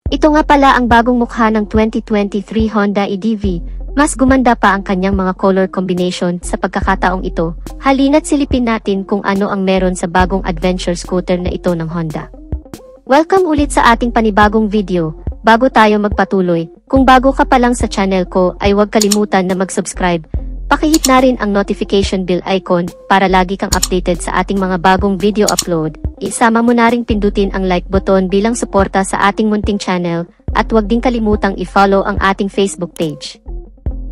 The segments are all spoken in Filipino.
Ito nga pala ang bagong mukha ng 2023 Honda EDV. Mas gumanda pa ang kanyang mga color combination sa pagkakataong ito. Halina't silipin natin kung ano ang meron sa bagong adventure scooter na ito ng Honda. Welcome ulit sa ating panibagong video. Bago tayo magpatuloy, kung bago ka pa lang sa channel ko ay huwag kalimutan na mag-subscribe. Pakihit na rin ang notification bell icon para lagi kang updated sa ating mga bagong video upload. Isama mo na ring pindutin ang like button bilang suporta sa ating munting channel at huwag din kalimutang i-follow ang ating Facebook page.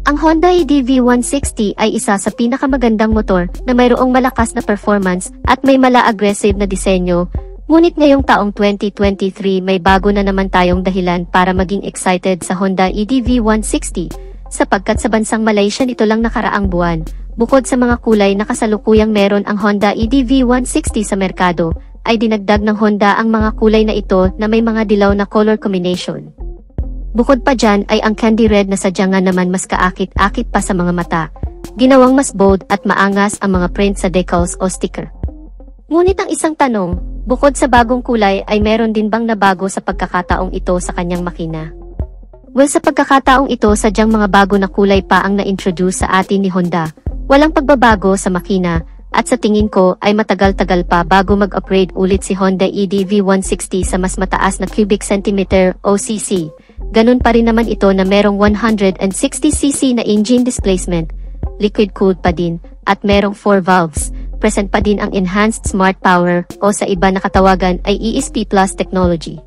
Ang Honda EDV 160 ay isa sa pinakamagandang motor na mayroong malakas na performance at may mala-aggressive na disenyo. Ngunit ngayong taong 2023 may bago na naman tayong dahilan para maging excited sa Honda EDV 160 sapagkat sa bansang Malaysia nito lang nakaraang buwan. Bukod sa mga kulay na kasalukuyang meron ang Honda EDV 160 sa merkado, ay dinagdag ng Honda ang mga kulay na ito na may mga dilaw na color combination. Bukod pa dyan ay ang candy red na sadya nga naman mas kaakit-akit pa sa mga mata. Ginawang mas bold at maangas ang mga print sa decals o sticker. Ngunit ang isang tanong, bukod sa bagong kulay ay meron din bang nabago sa pagkakataong ito sa kanyang makina? Well, sa pagkakataong ito sadyang mga bago na kulay pa ang na-introduce sa atin ni Honda. Walang pagbabago sa makina. At sa tingin ko ay matagal-tagal pa bago mag-upgrade ulit si Honda EDV 160 sa mas mataas na cubic centimeter o cc. Ganun pa rin naman ito na merong 160cc na engine displacement, liquid-cooled pa din, at merong 4 valves. Present pa din ang Enhanced Smart Power o sa iba na katawagan ay ESP Plus technology.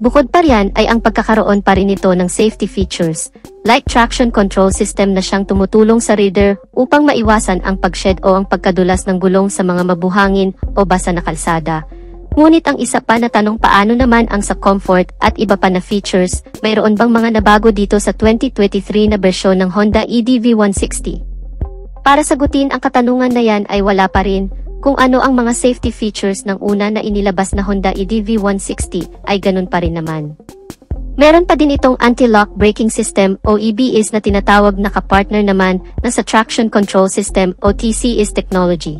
Bukod pa riyan ay ang pagkakaroon pa rin ito ng safety features, like traction control system na siyang tumutulong sa reader upang maiwasan ang pag-shed o ang pagkadulas ng gulong sa mga mabuhangin o basa na kalsada. Ngunit ang isa pa na tanong, paano naman ang sa comfort at iba pa na features, mayroon bang mga nabago dito sa 2023 na bersyon ng Honda EDV 160? Para sagutin ang katanungan na yan ay wala pa rin. Kung ano ang mga safety features ng una na inilabas na Honda EDV 160 ay ganun pa rin naman. Meron pa din itong anti-lock braking system o ABS na tinatawag na kapartner naman na sa traction control system o TCS technology.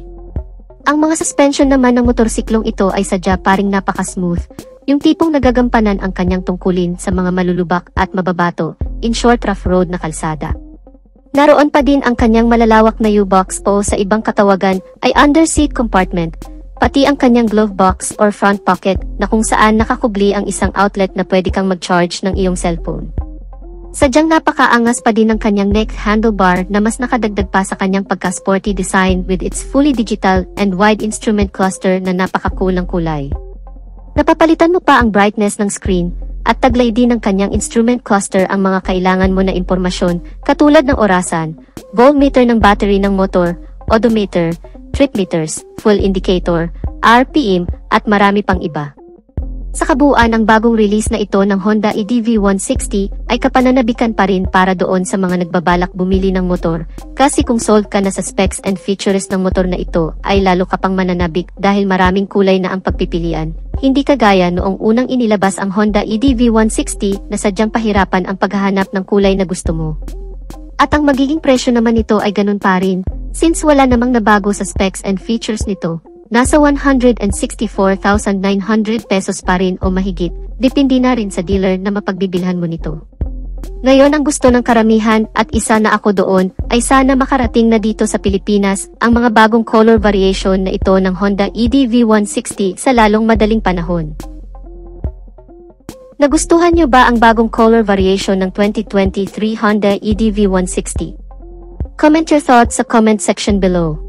Ang mga suspension naman ng motorsiklong ito ay sadya paring napaka-smooth, yung tipong nagagampanan ang kanyang tungkulin sa mga malulubak at mababato, in short rough road na kalsada. Naroon pa din ang kanyang malalawak na U-box o sa ibang katawagan ay under-seat compartment, pati ang kanyang glove box or front pocket na kung saan nakakubli ang isang outlet na pwede kang mag-charge ng iyong cellphone. Sadyang napakaangas pa din ng kanyang neck handlebar na mas nakadagdag pa sa kanyang pagka-sporty design with its fully digital and wide instrument cluster na napaka-cool ng kulay. Napapalitan mo pa ang brightness ng screen, at taglay din ng kanyang instrument cluster ang mga kailangan mo na impormasyon katulad ng orasan, voltmeter ng battery ng motor, odometer, trip meters, full indicator, RPM, at marami pang iba. Sa kabuuan ang bagong release na ito ng Honda EDV 160 ay kapananabikan pa rin para doon sa mga nagbabalak bumili ng motor, kasi kung sold ka na sa specs and features ng motor na ito ay lalo ka pang mananabik dahil maraming kulay na ang pagpipilian. Hindi kagaya noong unang inilabas ang Honda EDV 160 na sadyang pahirapan ang paghahanap ng kulay na gusto mo. At ang magiging presyo naman nito ay ganun pa rin, since wala namang nabago sa specs and features nito. Nasa 164,900 pesos pa rin o mahigit, depende na rin sa dealer na mapagbibilhan mo nito. Ngayon ang gusto ng karamihan at isa na ako doon ay sana makarating na dito sa Pilipinas ang mga bagong color variation na ito ng Honda EDV 160 sa lalong madaling panahon. Nagustuhan nyo ba ang bagong color variation ng 2023 Honda EDV 160? Comment your thoughts sa comment section below.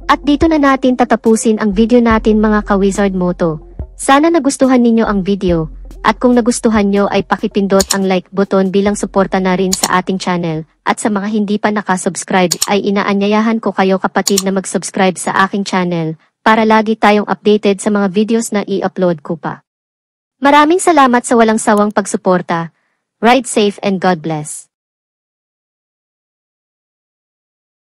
At dito na natin tatapusin ang video natin mga ka-Wizard Moto. Sana nagustuhan ninyo ang video. At kung nagustuhan nyo ay pakipindot ang like button bilang suporta na rin sa ating channel. At sa mga hindi pa nakasubscribe ay inaanyayahan ko kayo kapatid na mag-subscribe sa aking channel para lagi tayong updated sa mga videos na i-upload ko pa. Maraming salamat sa walang sawang pagsuporta. Ride safe and God bless.